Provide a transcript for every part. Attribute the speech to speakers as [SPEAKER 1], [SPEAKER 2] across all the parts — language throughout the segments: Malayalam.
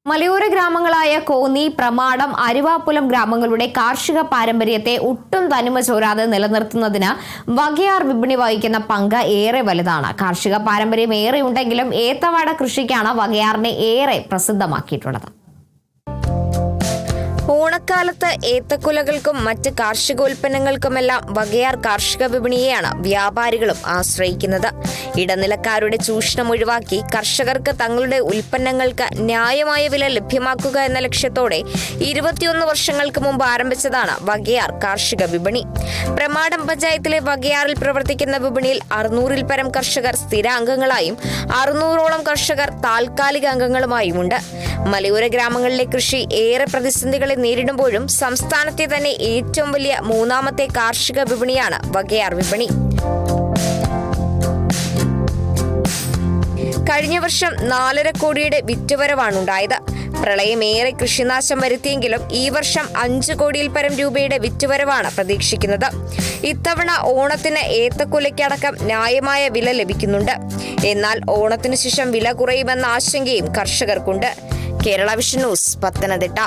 [SPEAKER 1] മലയോര ഗ്രാമങ്ങളായ കോന്നി, പ്രമാടം, അരുവാപ്പുലം ഗ്രാമങ്ങളുടെ കാർഷിക പാരമ്പര്യത്തെ ഒട്ടും തനിമ ചോരാതെ നിലനിർത്തുന്നതിന് വകയാർ വിപണി വഹിക്കുന്ന പങ്ക് ഏറെ വലുതാണ്. കാർഷിക പാരമ്പര്യം ഏറെയുണ്ടെങ്കിലും ഏത്തവാഴ കൃഷിക്കാണ് വകയാറിനെ ഏറെ പ്രസിദ്ധമാക്കിയിട്ടുള്ളത്. ഓണക്കാലത്ത് ഏത്തക്കുലകൾക്കും മറ്റ് കാർഷികോൽപ്പന്നങ്ങൾക്കുമെല്ലാം വകയാർ കാർഷിക വിപണിയെയാണ് വ്യാപാരികളും ആശ്രയിക്കുന്നത്. ഇടനിലക്കാരുടെ ചൂഷണം ഒഴിവാക്കി കർഷകർക്ക് തങ്ങളുടെ ഉൽപ്പന്നങ്ങൾക്ക് ന്യായമായ വില ലഭ്യമാക്കുക എന്ന ലക്ഷ്യത്തോടെ 21 വർഷങ്ങൾക്ക് മുമ്പ് ആരംഭിച്ചതാണ് വകയാർ കാർഷിക വിപണി. പ്രമാടം പഞ്ചായത്തിലെ വകയാറിൽ പ്രവർത്തിക്കുന്ന വിപണിയിൽ 600-ൽ പരം കർഷകർ സ്ഥിര അംഗങ്ങളായും 600ഓളം കർഷകർ താൽക്കാലിക അംഗങ്ങളുമായുമുണ്ട്. മലയോര ഗ്രാമങ്ങളിലെ കൃഷി ഏറെ പ്രതിസന്ധികളെ നേരിടുമ്പോഴും സംസ്ഥാനത്തെ തന്നെ ഏറ്റവും വലിയ മൂന്നാമത്തെ കാർഷിക വിപണിയാണ് വകയാർ വിപണി. കഴിഞ്ഞ വർഷം 4.5 കോടിയുടെ വിറ്റുവരവാണുണ്ടായത്. പ്രളയമേറെ കൃഷിനാശം വരുത്തിയെങ്കിലും ഈ വർഷം 5 കോടിയിൽ പരം രൂപയുടെ വിറ്റുവരവാണ് പ്രതീക്ഷിക്കുന്നത്. ഇത്തവണ ഓണത്തിന് ഏത്തക്കുലയ്ക്കടക്കം ന്യായമായ വില ലഭിക്കുന്നുണ്ട്. എന്നാൽ ഓണത്തിനു ശേഷം വില കുറയുമെന്ന ആശങ്കയും കർഷകർക്കുണ്ട്. Kerala Vision News, Pathanamthitta.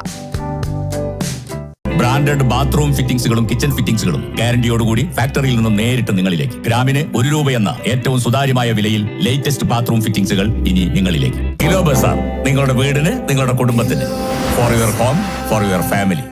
[SPEAKER 2] Branded bathroom ഫിറ്റിംഗ്സുകളും കിച്ചൺ ഫിറ്റിംഗ്സുകളും ഗ്യാരണ്ടിയോടുകൂടി ഫാക്ടറിയിൽ നിന്നും നേരിട്ട് നിങ്ങളിലേക്ക്. ഗ്രാമിന് 1 രൂപ എന്ന ഏറ്റവും സുതാര്യമായ വിലയിൽ ലേറ്റസ്റ്റ് ബാത്റൂം ഫിറ്റിംഗ്സുകൾ ഇനി നിങ്ങളിലേക്ക്. കിലോ ബസാർ, നിങ്ങളുടെ വീടിന്, നിങ്ങളുടെ കുടുംബത്തിന്. For your home, for your family.